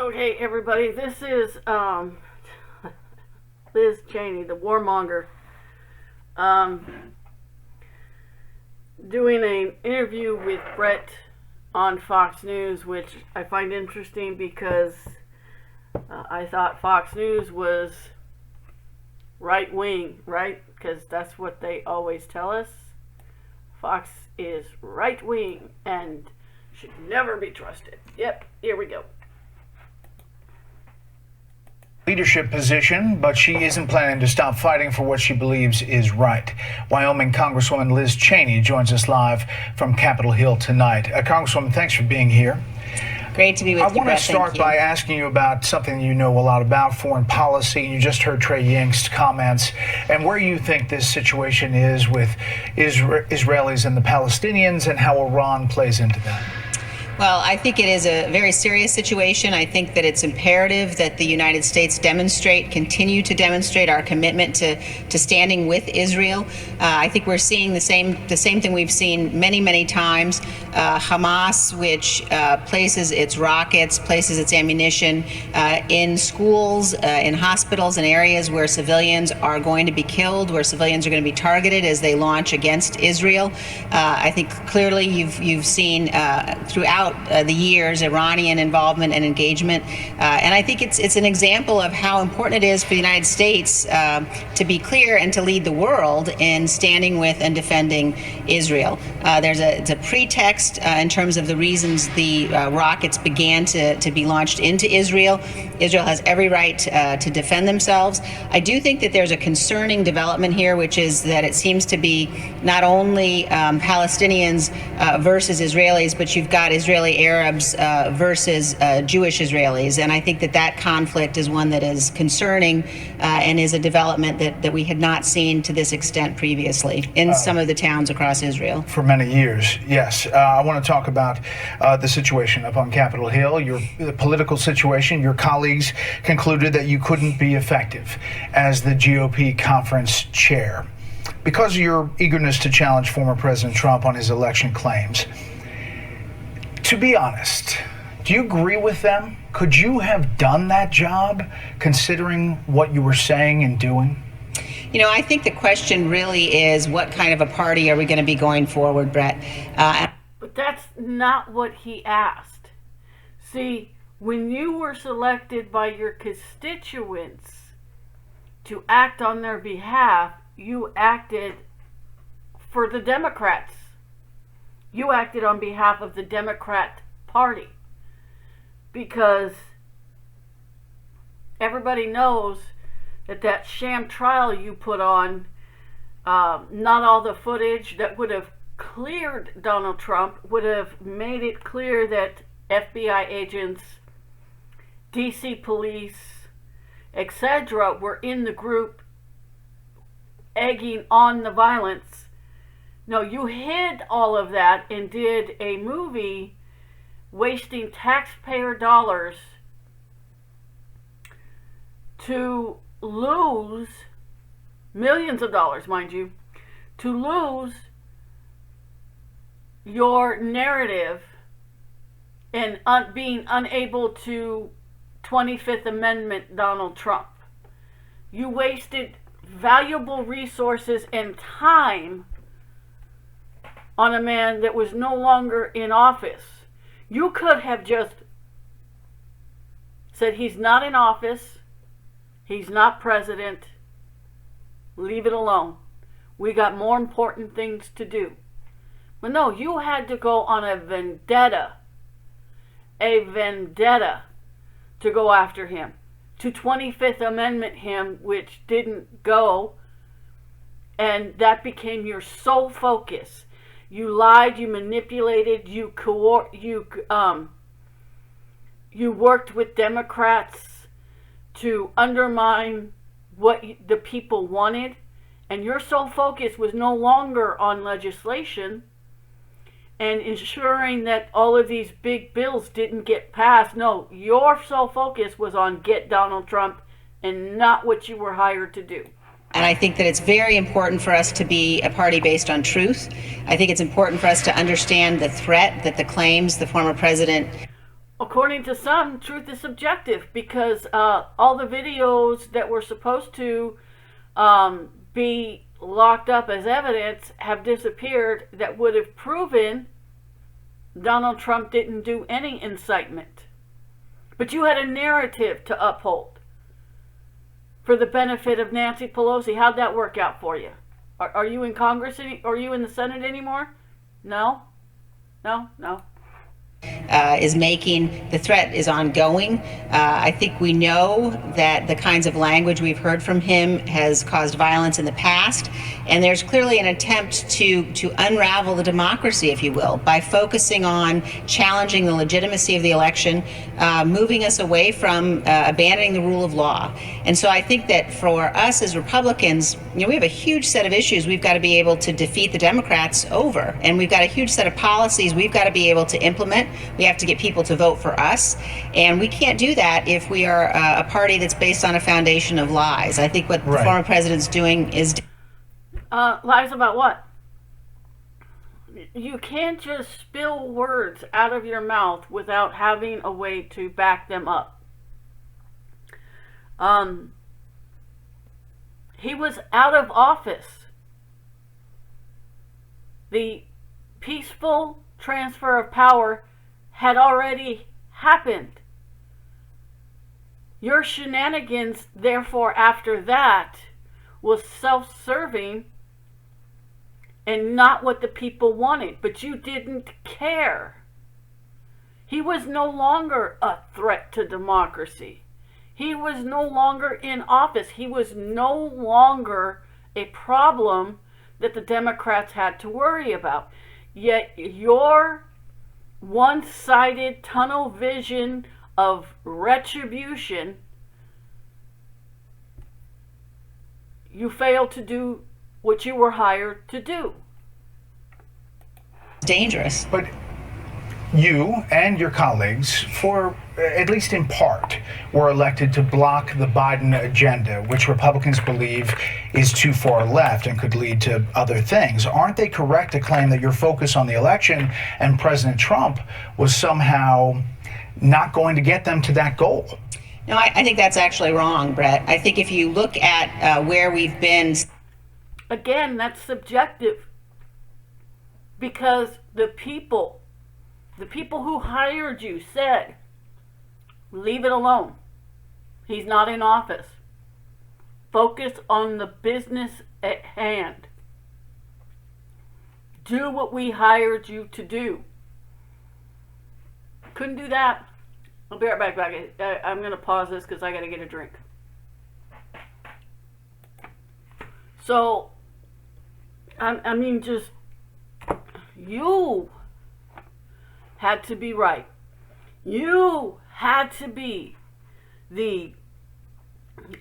Okay, everybody, this is Liz Cheney, the warmonger, um, doing an interview with Brett on Fox News, which I find interesting because I thought Fox News was right wing, right? Because that's what they always tell us. Fox is right wing and should never be trusted. Yep, here we go. Leadership position, but she isn't planning to stop fighting for what she believes is right. Wyoming Congresswoman Liz Cheney joins us live from Capitol Hill tonight. Congresswoman, thanks for being here. Great to be with you, I want to start by asking you about something you know a lot about, foreign policy. You just heard Trey Yingst's comments and where you think this situation is with Israelis and the Palestinians and how Iran plays into that. Well, I think it is a very serious situation. I think that it's imperative that the United States continue to demonstrate our commitment to standing with Israel. I think we're seeing the same thing we've seen many, many times. Hamas, which places its rockets, places its ammunition in schools, in hospitals, in areas where civilians are going to be killed, where civilians are going to be targeted as they launch against Israel. I think clearly you've seen throughout the years Iranian involvement and engagement, and I think it's an example of how important it is for the United States to be clear and to lead the world in standing with and defending Israel. It's a pretext in terms of the reasons the rockets began to be launched into Israel. Israel has every right to defend themselves. I do think that there's a concerning development here, which is that it seems to be not only Palestinians versus Israelis, but you've got Israeli Arabs versus Jewish Israelis. And I think that conflict is one that is concerning and is a development that we had not seen to this extent previously in some of the towns across Israel. For many years, yes. I want to talk about the situation up on Capitol Hill, the political situation. Your colleagues concluded that you couldn't be effective as the GOP conference chair because of your eagerness to challenge former President Trump on his election claims. To be honest, do you agree with them? Could you have done that job considering what you were saying and doing? You know, I think the question really is what kind of a party are we going to be going forward, Brett? But that's not what he asked. See, when you were selected by your constituents to act on their behalf, you acted for the Democrats. You acted on behalf of the Democrat Party because everybody knows that sham trial you put on, not all the footage that would have cleared Donald Trump would have made it clear that FBI agents, DC police, etc. were in the group egging on the violence. No, you hid all of that and did a movie wasting taxpayer dollars to lose millions of dollars, mind you, to lose your narrative and being unable to 25th Amendment Donald Trump. You wasted valuable resources and time on a man that was no longer in office. You could have just said he's not in office, he's not president, leave it alone. We got more important things to do. But no, you had to go on a vendetta to go after him, to 25th Amendment him, which didn't go, and that became your sole focus. You lied, you manipulated, you worked with Democrats to undermine what the people wanted, and your sole focus was no longer on legislation and ensuring that all of these big bills didn't get passed. No, your sole focus was on get Donald Trump and not what you were hired to do. And I think that it's very important for us to be a party based on truth. I think it's important for us to understand the threat that the claims the former president according to some, truth is subjective, because all the videos that were supposed to be locked up as evidence have disappeared that would have proven Donald Trump didn't do any incitement. But you had a narrative to uphold for the benefit of Nancy Pelosi. How'd that work out for you? Are you in Congress? Are you in the Senate anymore? No? No? Is making. The threat is ongoing. I think we know that the kinds of language we've heard from him has caused violence in the past, and there's clearly an attempt to unravel the democracy, if you will, by focusing on challenging the legitimacy of the election, moving us away from abandoning the rule of law. And so I think that for us as Republicans, we have a huge set of issues we've got to be able to defeat the Democrats over, and we've got a huge set of policies we've got to be able to implement. We have to get people to vote for us, and we can't do that if we are a party that's based on a foundation of lies. I think what the former president's doing is... Lies about what? You can't just spill words out of your mouth without having a way to back them up. He was out of office. The peaceful transfer of power had already happened. Your shenanigans, therefore, after that, was self-serving and not what the people wanted. But you didn't care. He was no longer a threat to democracy. He was no longer in office. He was no longer a problem that the Democrats had to worry about. Yet your one-sided tunnel vision of retribution, you failed to do what you were hired to do. Dangerous. But you and your colleagues, for at least in part, were elected to block the Biden agenda, which Republicans believe is too far left and could lead to other things. Aren't they correct to claim that your focus on the election and President Trump was somehow not going to get them to that goal? No, I think that's actually wrong, Brett. I think if you look at where we've been... Again, that's subjective. Because the people who hired you said, leave it alone. He's not in office. Focus on the business at hand. Do what we hired you to do. Couldn't do that. I'll be right back. I'm going to pause this because I got to get a drink. So, I mean, just, you had to be right. You had to be the,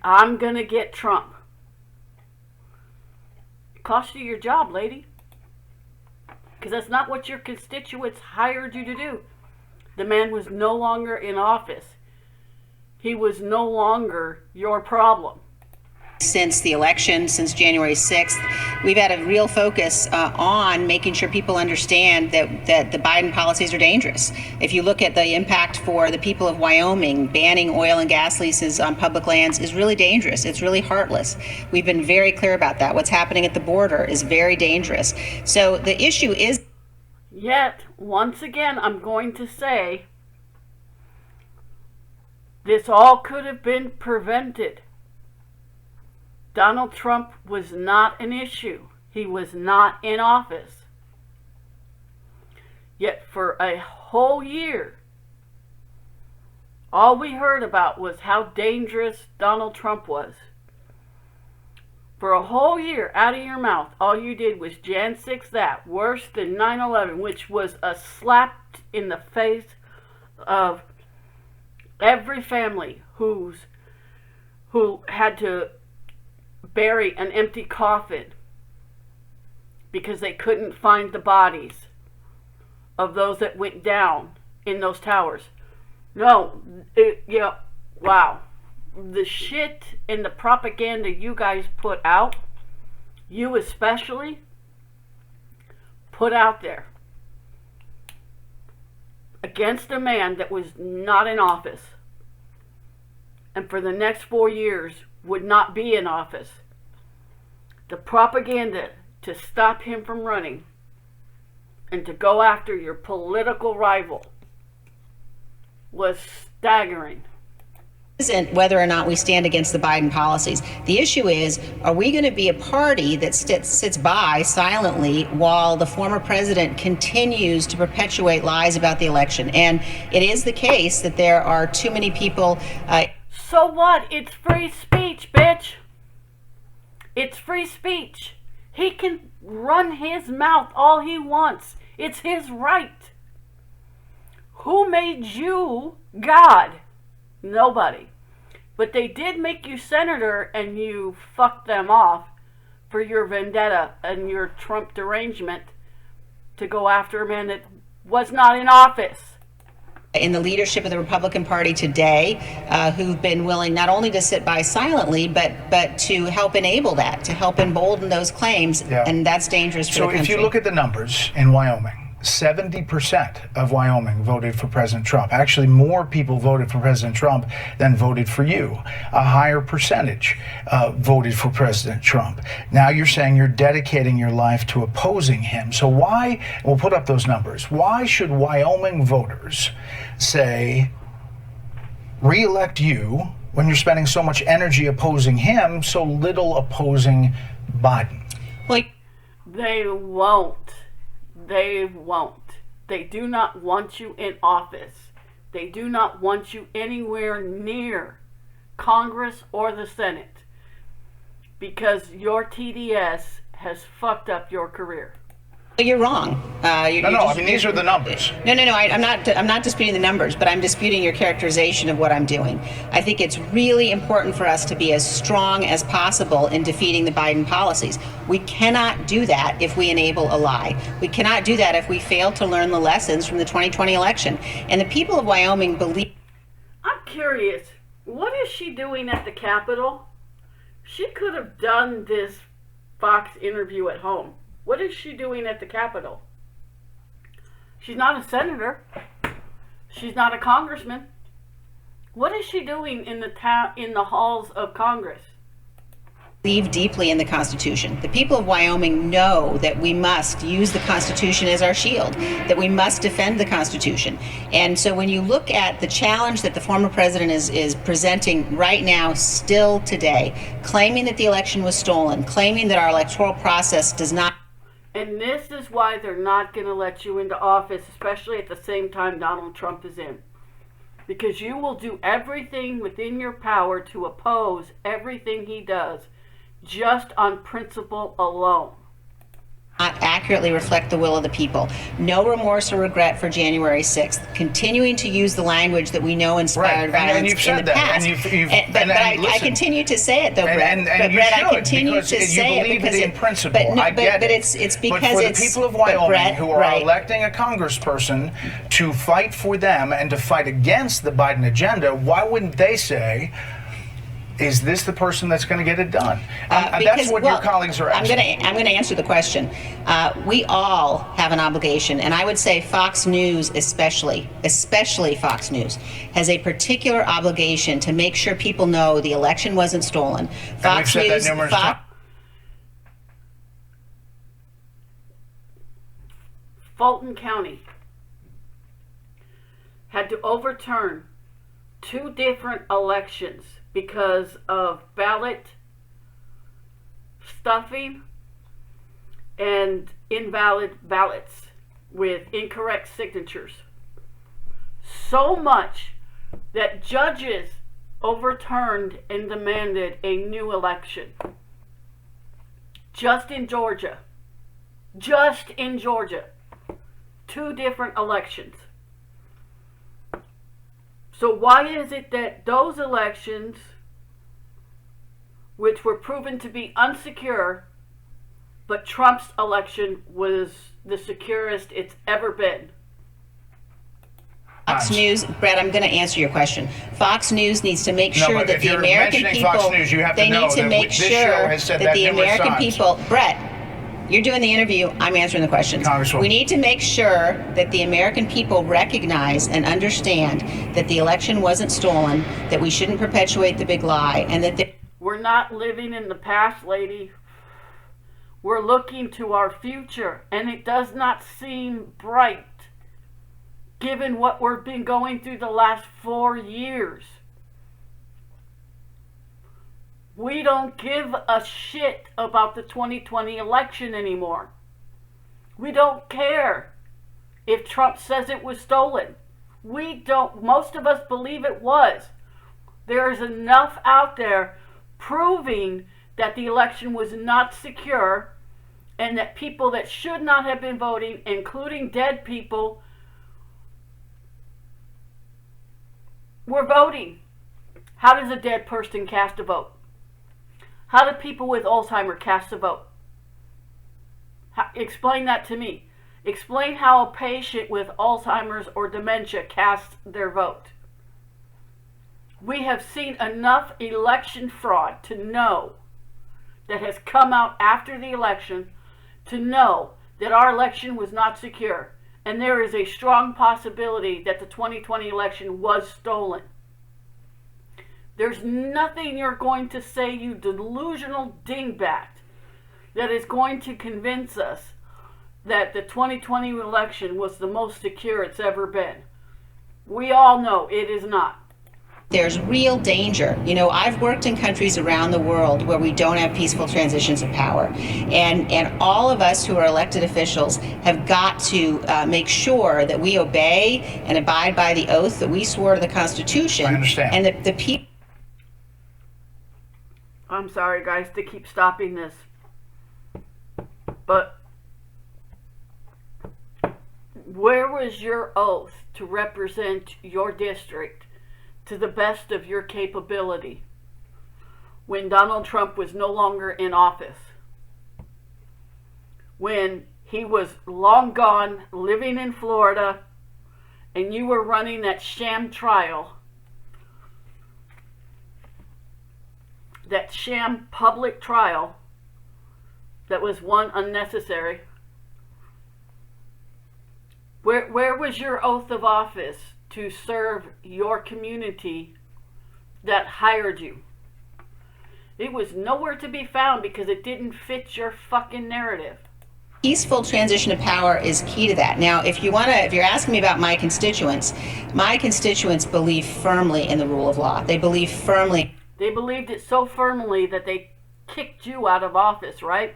I'm going to get Trump. It cost you your job, lady. Because that's not what your constituents hired you to do. The man was no longer in office. He was no longer your problem. Since the election, since January 6th, we've had a real focus on making sure people understand that the Biden policies are dangerous. If you look at the impact for the people of Wyoming, banning oil and gas leases on public lands is really dangerous. It's really heartless. We've been very clear about that. What's happening at the border is very dangerous. So the issue is... Yet, once again, I'm going to say, this all could have been prevented. Donald Trump was not an issue. He was not in office. Yet for a whole year, all we heard about was how dangerous Donald Trump was. For a whole year, out of your mouth, all you did was Jan 6 that, worse than 9/11, which was a slap in the face of every family who had to bury an empty coffin because they couldn't find the bodies of those that went down in those towers. No, wow. The shit and the propaganda you guys put out, you especially, put out there. against a man that was not in office, and for the next 4 years would not be in office. The propaganda to stop him from running and to go after your political rival was staggering. Isn't whether or not we stand against the Biden policies. The issue is, are we going to be a party that sits by silently while the former president continues to perpetuate lies about the election? And it is the case that there are too many people. So what? It's free speech, bitch. It's free speech. He can run his mouth all he wants. It's his right. Who made you God? Nobody. But they did make you senator, and you fucked them off for your vendetta and your Trump derangement to go after a man that was not in office. In the leadership of the Republican Party today, who've been willing not only to sit by silently, but to help enable that, to help embolden those claims, and that's dangerous for the country. So if you look at the numbers in Wyoming, 70% of Wyoming voted for President Trump. Actually, more people voted for President Trump than voted for you. A higher percentage voted for President Trump. Now you're saying you're dedicating your life to opposing him. So why, we'll put up those numbers, why should Wyoming voters say, re-elect you when you're spending so much energy opposing him, so little opposing Biden? They won't. They won't. They do not want you in office. They do not want you anywhere near Congress or the Senate because your TDS has fucked up your career. You're wrong. I mean, these are the numbers. No. I'm not disputing the numbers, but I'm disputing your characterization of what I'm doing. I think it's really important for us to be as strong as possible in defeating the Biden policies. We cannot do that if we enable a lie. We cannot do that if we fail to learn the lessons from the 2020 election. And the people of Wyoming believe. I'm curious, what is she doing at the Capitol? She could have done this Fox interview at home. What is she doing at the Capitol? She's not a senator. She's not a congressman. What is she doing in the halls of Congress? Believe deeply in the Constitution. The people of Wyoming know that we must use the Constitution as our shield, that we must defend the Constitution. And so when you look at the challenge that the former president is presenting right now, still today, claiming that the election was stolen, claiming that our electoral process does not. And this is why they're not going to let you into office, especially at the same time Donald Trump is in. Because you will do everything within your power to oppose everything he does, just on principle alone. Not accurately reflect the will of the people. No remorse or regret for January 6th. Continuing to use the language that we know inspired violence in the past. But I continue to say it, though, Brett. And Brett, I continue to say it because in principle. I get but it. It's because but for the people of Wyoming who are right. electing a congressperson to fight for them and to fight against the Biden agenda, why wouldn't they say, is this the person that's going to get it done? That's what your colleagues are asking. I'm going to answer the question. We all have an obligation, and I would say Fox News especially Fox News, has a particular obligation to make sure people know the election wasn't stolen. Fox News, that numerous times. Fulton County had to overturn 2 different elections because of ballot stuffing and invalid ballots with incorrect signatures. So much that judges overturned and demanded a new election. Just in Georgia. 2 different elections. So why is it that those elections, which were proven to be unsecure, but Trump's election was the securest it's ever been? Fox News, Brett, I'm going to answer your question. Fox News needs to make sure that the American people, Fox News, you have they to know need to that make this show sure has said that the American times. people, Brett, You're doing the interview. I'm answering the questions. Congresswoman. We need to make sure that the American people recognize and understand that the election wasn't stolen, that we shouldn't perpetuate the big lie, and that We're not living in the past, lady. We're looking to our future, and it does not seem bright given what we've been going through the last 4 years. We don't give a shit about the 2020 election anymore. We don't care if Trump says it was stolen. We don't, most of us believe it was. There is enough out there proving that the election was not secure and that people that should not have been voting, including dead people, were voting. How does a dead person cast a vote? How do people with Alzheimer's cast a vote? Explain that to me. Explain how a patient with Alzheimer's or dementia casts their vote. We have seen enough election fraud to know that has come out after the election to know that our election was not secure. And there is a strong possibility that the 2020 election was stolen. There's nothing you're going to say, you delusional dingbat, that is going to convince us that the 2020 election was the most secure it's ever been. We all know it is not. there's real danger. You know, I've worked in countries around the world where we don't have peaceful transitions of power. And all of us who are elected officials have got to make sure that we obey and abide by the oath that we swore to the Constitution. I understand. And the people. I'm sorry, guys, to keep stopping this. But where was your oath to represent your district to the best of your capability when Donald Trump was no longer in office? When he was long gone, living in Florida, and you were running that sham trial, that sham public trial that was one unnecessary. Where was your oath of office to serve your community that hired you? It was nowhere to be found because it didn't fit your fucking narrative. Peaceful transition of power is key to that. Now, if you're asking me about my constituents believe firmly in the rule of law. They believe firmly. They believed it so firmly that they kicked you out of office, right?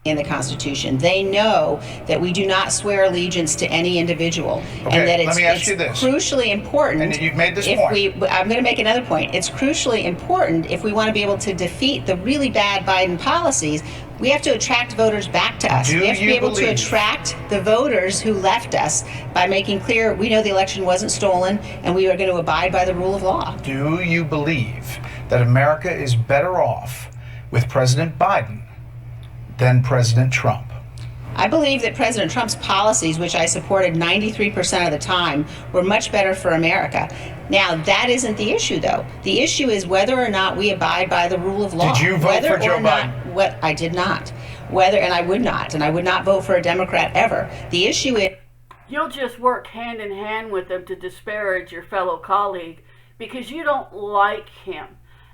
In the Constitution. They know that we do not swear allegiance to any individual. Okay, And that let me ask you it's this. crucially important. And you've made this if point. I'm going to make another point. It's crucially important if we want to be able to defeat the really bad Biden policies. We have to attract voters back to us. Do We have to be you able to believe- attract the voters who left us by making clear we know the election wasn't stolen and we are going to abide by the rule of law. Do you believe that America is better off with President Biden than President Trump? I believe that President Trump's policies, which I supported 93% of the time, were much better for America. Now, that isn't the issue, though. The issue is whether or not we abide by the rule of law. Did you vote Whether for Joe or not- Biden? What I did not. And I would not vote for a Democrat ever. The issue is. You'll just work hand in hand with them to disparage your fellow colleague because you don't like him.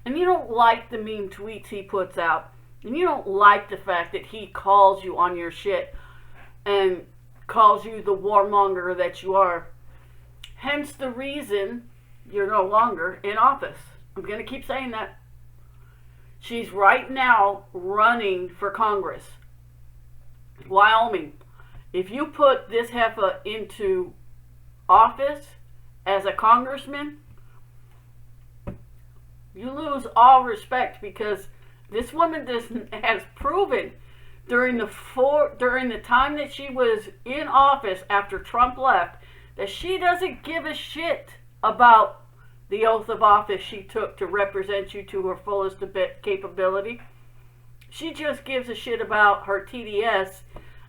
And you don't like the mean tweets he puts out. And you don't like the fact that he calls you on your shit and calls you the warmonger that you are. Hence the reason you're no longer in office. I'm going to keep saying that. She's right now running for Congress. Wyoming. If you put this heifer into office as a congressman, you lose all respect because this woman has proven during the time that she was in office after Trump left that she doesn't give a shit about the oath of office she took to represent you to her fullest capability. She just gives a shit about her TDS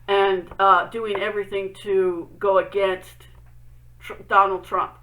and doing everything to go against Donald Trump.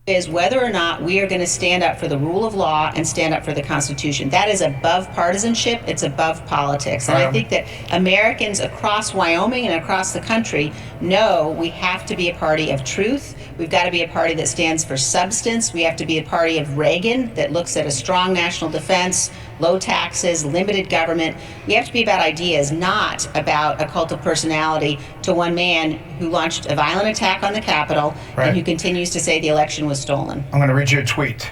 is whether or not we are going to stand up for the rule of law and stand up for the Constitution. That is above partisanship. It's above politics. And I think that Americans across Wyoming and across the country know we have to be a party of truth. We've got to be a party that stands for substance. We have to be a party of Reagan that looks at a strong national defense, low taxes, limited government. We have to be about ideas, not about a cult of personality to one man who launched a violent attack on the Capitol and who continues to say the election was stolen. I'm going to read you a tweet.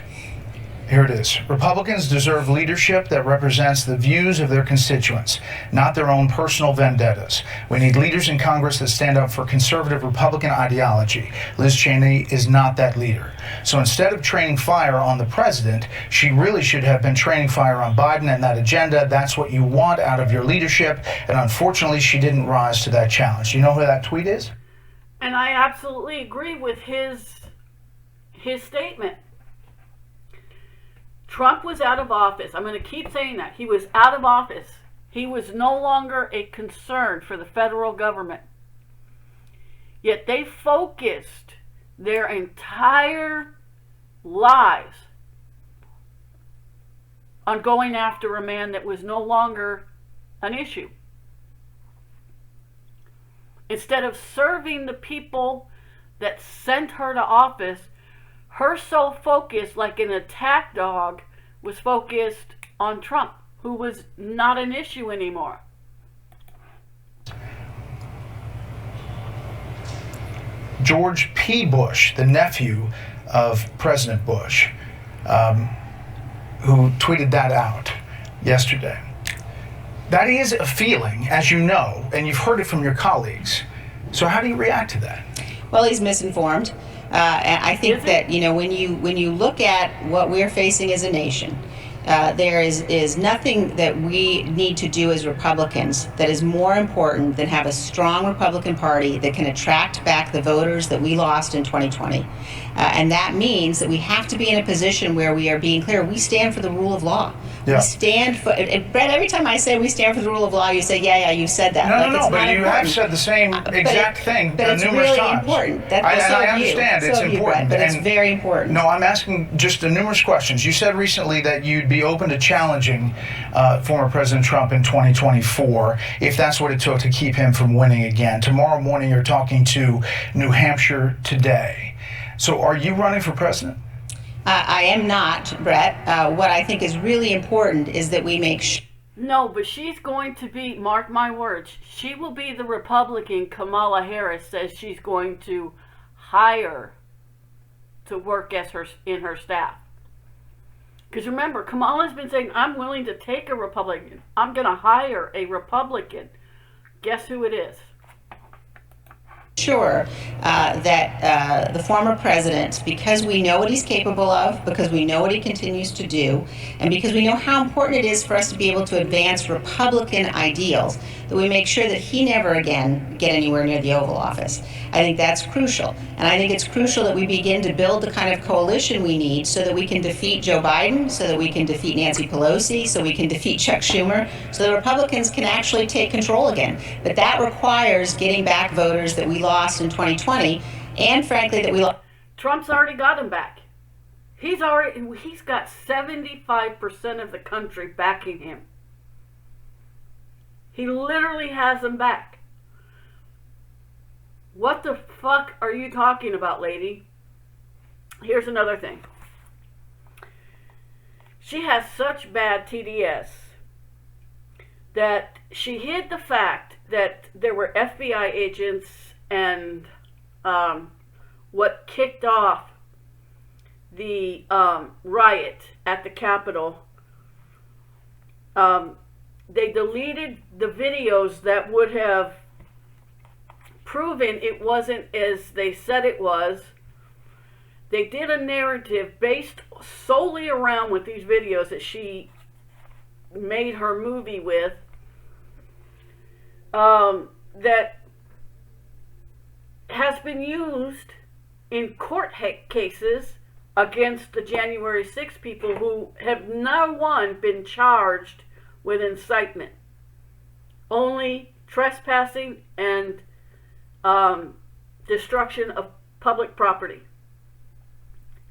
Here it is. Republicans deserve leadership that represents the views of their constituents, not their own personal vendettas. We need leaders in Congress that stand up for conservative Republican ideology. Liz Cheney is not that leader. So instead of training fire on the president, she really should have been training fire on Biden and that agenda. That's what you want out of your leadership. And unfortunately, she didn't rise to that challenge. You know who that tweet is? And I absolutely agree with his statement. Trump was out of office. I'm going to keep saying that. He was out of office. He was no longer a concern for the federal government. Yet they focused their entire lives on going after a man that was no longer an issue. Instead of serving the people that sent her to office, her sole focus, like an attack dog, was focused on Trump, who was not an issue anymore. George P. Bush, the nephew of President Bush, who tweeted that out yesterday. That is a feeling, as you know, and you've heard it from your colleagues. So how do you react to that? Well, he's misinformed. And I think that, when you look at what we're facing as a nation, there is nothing that we need to do as Republicans that is more important than have a strong Republican Party that can attract back the voters that we lost in 2020. And that means that we have to be in a position where we are being clear. We stand for the rule of law. Yeah. We stand for, and Brett, every time I say we stand for the rule of law, you say, yeah, you said that. No, but you have said the same exact thing but it's numerous really times. Important. I understand it's important. Brett, but it's very important. No, I'm asking just numerous questions. You said recently that you'd be open to challenging former President Trump in 2024 if that's what it took to keep him from winning again. Tomorrow morning, you're talking to New Hampshire Today. So are you running for president? I am not, Brett. What I think is really important is that we make sure. No, but she's going to be, mark my words, she will be the Republican Kamala Harris says she's going to hire to work as in her staff. Because remember, Kamala's been saying, I'm willing to take a Republican. I'm going to hire a Republican. Guess who it is? Sure that the former president, because we know what he's capable of, because we know what he continues to do, and because we know how important it is for us to be able to advance Republican ideals, that we make sure that he never again get anywhere near the Oval Office. I think that's crucial. And I think it's crucial that we begin to build the kind of coalition we need so that we can defeat Joe Biden, so that we can defeat Nancy Pelosi, so we can defeat Chuck Schumer, so the Republicans can actually take control again. But that requires getting back voters that we lost in 2020, and frankly that we lost. Trump's already got him back. He's got 75% of the country backing him. He literally has them back. What the fuck are you talking about, lady? Here's another thing. She has such bad TDS that she hid the fact that there were FBI agents and what kicked off the riot at the Capitol. They deleted the videos that would have proven it wasn't as they said it was. They did a narrative based solely around with these videos that she made her movie with, that has been used in court cases against the January 6 people who have no one been charged with incitement, only trespassing and destruction of public property.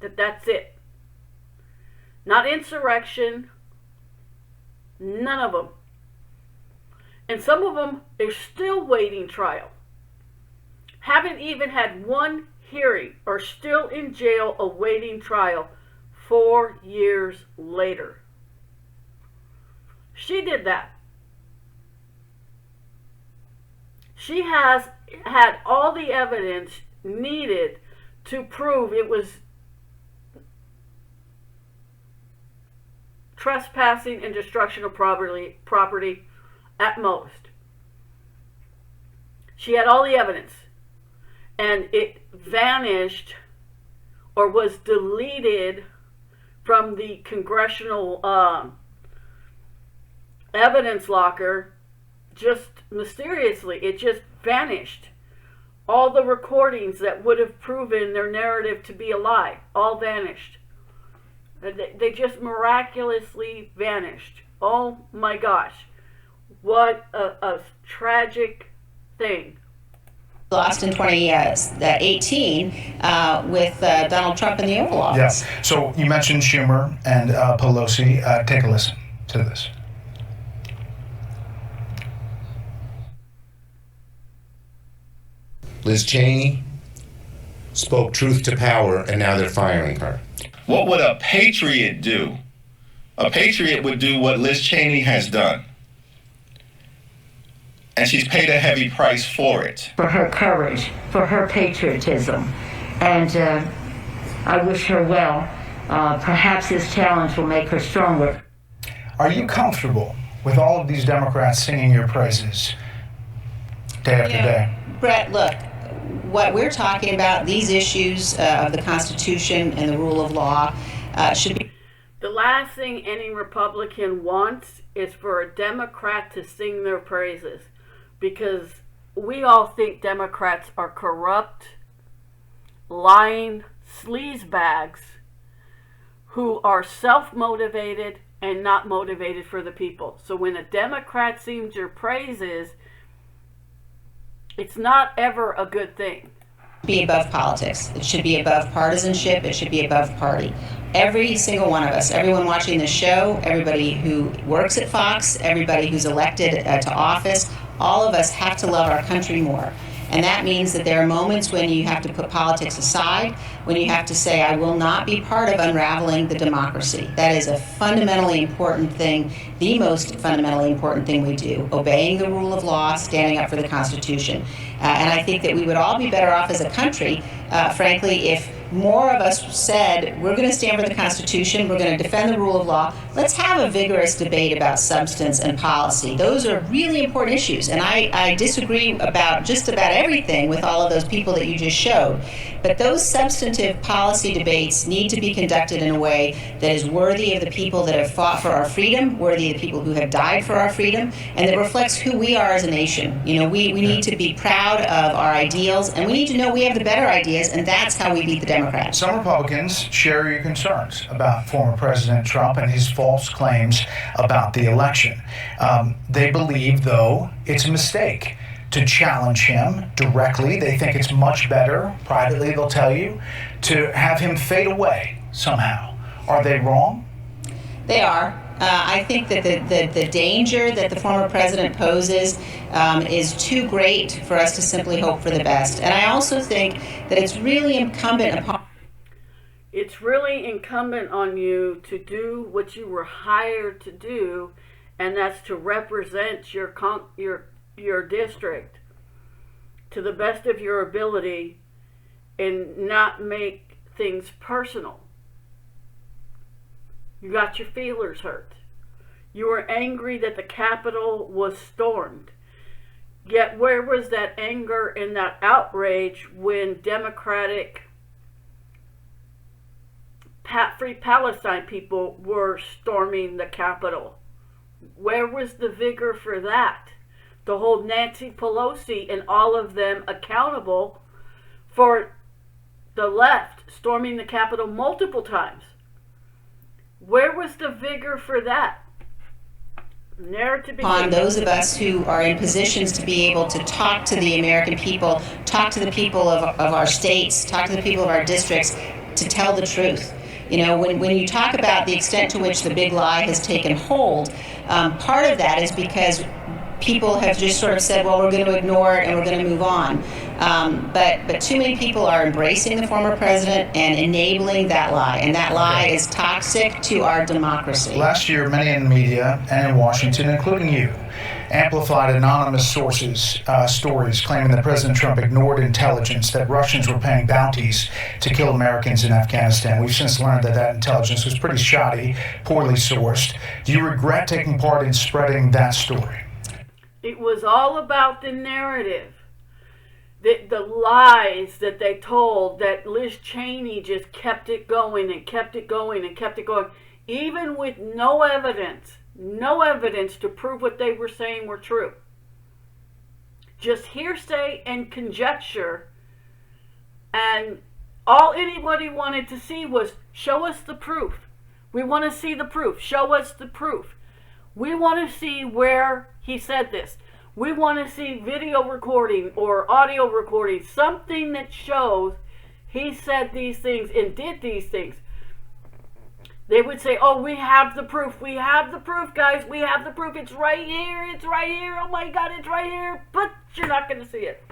That's it. Not insurrection. None of them. And some of them are still waiting trial. Haven't even had one hearing, are still in jail awaiting trial 4 years later. She did that. She has had all the evidence needed to prove it was trespassing and destruction of property at most. She had all the evidence, and it vanished or was deleted from the congressional evidence locker just mysteriously. It just vanished. All the recordings that would have proven their narrative to be a lie all vanished. They just miraculously vanished. Oh my gosh. What a tragic thing. Lost in 2018 with Donald Trump in the Oval Office. Yes. So you mentioned Schumer and Pelosi. Take a listen to this. Liz Cheney spoke truth to power, and now they're firing her. What would a patriot do? A patriot would do what Liz Cheney has done. And she's paid a heavy price for it. For her courage, for her patriotism. And I wish her well. Perhaps this challenge will make her stronger. Are you comfortable with all of these Democrats singing your praises day after day? Brett, look, what we're talking about, these issues of the Constitution and the rule of law should be... The last thing any Republican wants is for a Democrat to sing their praises, because we all think Democrats are corrupt, lying sleazebags who are self-motivated and not motivated for the people. So when a Democrat sings your praises, it's not ever a good thing. Be above politics. It should be above partisanship. It should be above party. Every single one of us, everyone watching this show, everybody who works at Fox, everybody who's elected to office, all of us have to love our country more. And that means that there are moments when you have to put politics aside, when you have to say, I will not be part of unraveling the democracy. That is a fundamentally important thing, the most fundamentally important thing we do, obeying the rule of law, standing up for the Constitution. And I think that we would all be better off as a country, frankly, if more of us said, we're going to stand for the Constitution, we're going to defend the rule of law. Let's have a vigorous debate about substance and policy. Those are really important issues, and I disagree about just about everything with all of those people that you just showed. But those substantive policy debates need to be conducted in a way that is worthy of the people that have fought for our freedom, worthy of the people who have died for our freedom, and that reflects who we are as a nation. You know, we need to be proud of our ideals, and we need to know we have the better ideas, and that's how we beat the Democrats. Some Republicans share your concerns about former President Trump and his false claims about the election. They believe, though, it's a mistake to challenge him directly. They think it's much better, privately they'll tell you, to have him fade away somehow. Are they wrong? They are. I think that the danger that the former president poses is too great for us to simply hope for the best. And I also think that it's really incumbent upon... It's really incumbent on you to do what you were hired to do, and that's to represent your district to the best of your ability and not make things personal. You got your feelers hurt. You were angry that the Capitol was stormed. Yet where was that anger and that outrage when Democratic Free Palestine people were storming the Capitol? Where was the vigor for that? To hold Nancy Pelosi and all of them accountable for the left storming the Capitol multiple times. Where was the vigor for that? On those of us who are in positions to be able to talk to the American people, talk to the people of our states, talk to the people of our districts, to tell the truth. You know, when you talk about the extent to which the big lie has taken hold, part of that is because people have just sort of said, well, we're going to ignore it and we're going to move on. But too many people are embracing the former president and enabling that lie. And that lie is toxic to our democracy. Last year, many in the media and in Washington, including you, amplified anonymous sources' stories claiming that President Trump ignored intelligence that Russians were paying bounties to kill Americans in Afghanistan. We've since learned that that intelligence was pretty shoddy, poorly sourced. Do you regret taking part in spreading that story? It was all about the narrative. The lies that they told, that Liz Cheney just kept it going and kept it going and kept it going, even with no evidence to prove what they were saying were true. Just hearsay and conjecture, and all anybody wanted to see was, show us the proof. We want to see the proof. Show us the proof. We want to see where he said this. We want to see video recording or audio recording, something that shows he said these things and did these things. They would say, oh, we have the proof. We have the proof, guys. We have the proof. It's right here. It's right here. Oh, my God, it's right here. But you're not going to see it.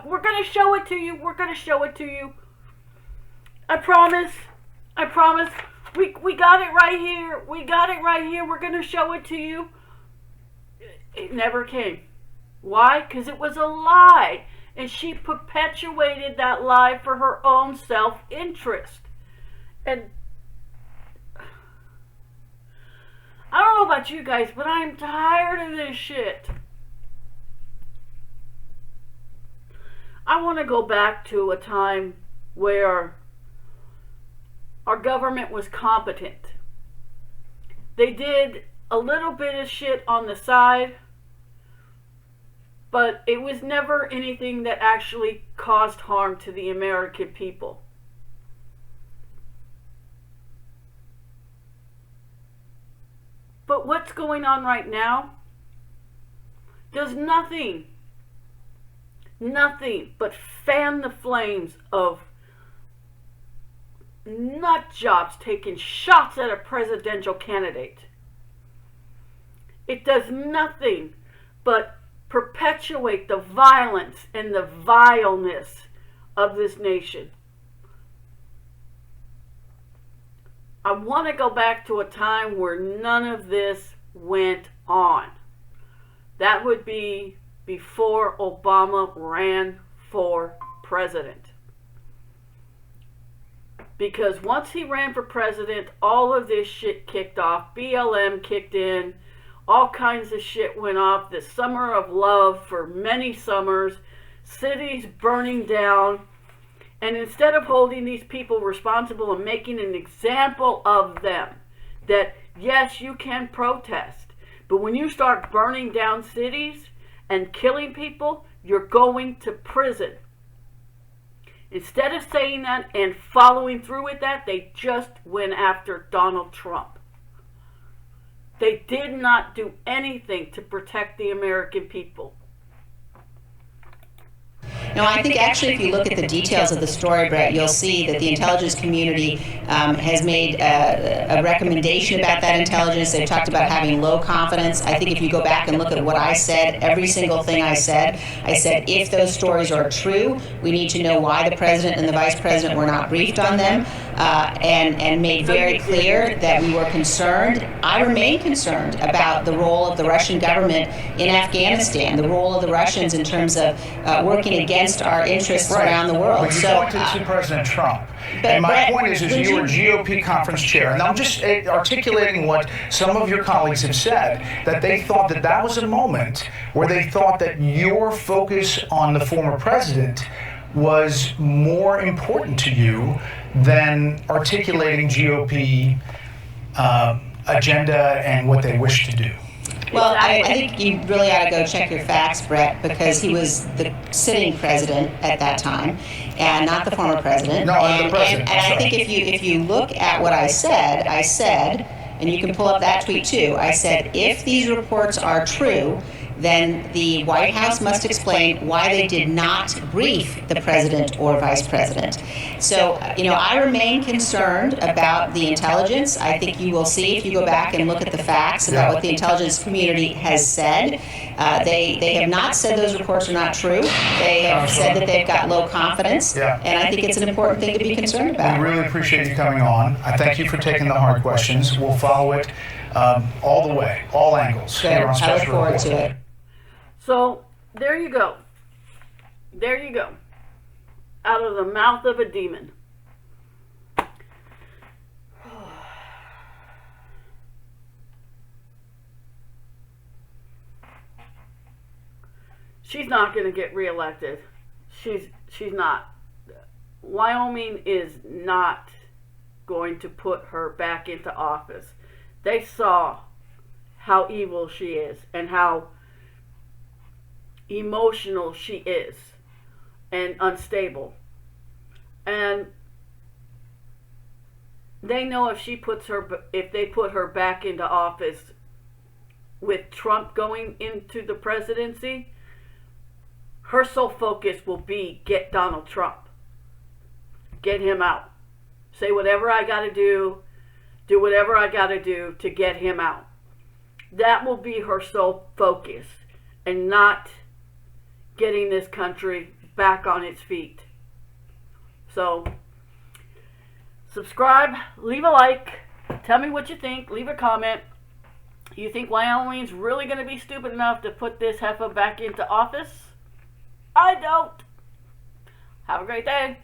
We're going to show it to you. We're going to show it to you. I promise. I promise. We got it right here. We got it right here. We're going to show it to you. It never came. Why? Because it was a lie. And she perpetuated that lie for her own self-interest. And I don't know about you guys, but I'm tired of this shit. I want to go back to a time where our government was competent. They did a little bit of shit on the side, but it was never anything that actually caused harm to the American people. But what's going on right now does nothing but fan the flames of nut jobs taking shots at a presidential candidate. It does nothing but perpetuate the violence and the vileness of this nation. I want to go back to a time where none of this went on. That would be before Obama ran for president. Because once he ran for president, all of this shit kicked off. BLM kicked in. All kinds of shit went off. The summer of love for many summers. Cities burning down. And instead of holding these people responsible and making an example of them, that yes, you can protest, but when you start burning down cities and killing people, you're going to prison. Instead of saying that and following through with that, they just went after Donald Trump. They did not do anything to protect the American people. No, I think actually if you look at the details of the story, Brett, you'll see that the intelligence community has made a recommendation about that intelligence. They've talked about having low confidence. I think if you go back and look at what I said, every single thing I said if those stories are true, we need to know why the president and the vice president were not briefed on them, and made very clear that we were concerned. I remain concerned about the role of the Russian government in Afghanistan, the role of the Russians in terms of working against our interests around the world. But you pointed to President Trump. And my point is you were GOP conference chair, and I'm just articulating what some of your colleagues have said, that they thought that that was a moment where they thought that your focus on the former president was more important to you than articulating GOP agenda and what they wish to do. Well, I think you really ought to go check your facts, Brett, because he was the sitting president at that time, and not the former president. No, I'm the president. And I think if you look at what I said, and you can pull up that tweet too, I said, if these reports are true, then the White House must explain why they did not brief the president or vice president. So, I remain concerned about the intelligence. I think you will see, if you go back and look at the facts about what the intelligence community has said, they have not said those reports are not true. They have said that they've got low confidence, and I think it's an important thing to be concerned about. We really appreciate you coming on. I thank you for taking the hard questions. We'll follow it all the way, all angles. Good. Here on I look Special forward Report. to it. So there you go. There you go. Out of the mouth of a demon. She's not going to get reelected. She's not. Wyoming is not going to put her back into office. They saw how evil she is and how emotional she is and unstable. And they know if they put her back into office with Trump going into the presidency, her sole focus will be get Donald Trump. Get him out. Say whatever I got to do whatever I got to do to get him out. That will be her sole focus, and not getting this country back on its feet. So, subscribe, leave a like, tell me what you think, leave a comment. You think Wyoming's really going to be stupid enough to put this heifer back into office? I don't. Have a great day.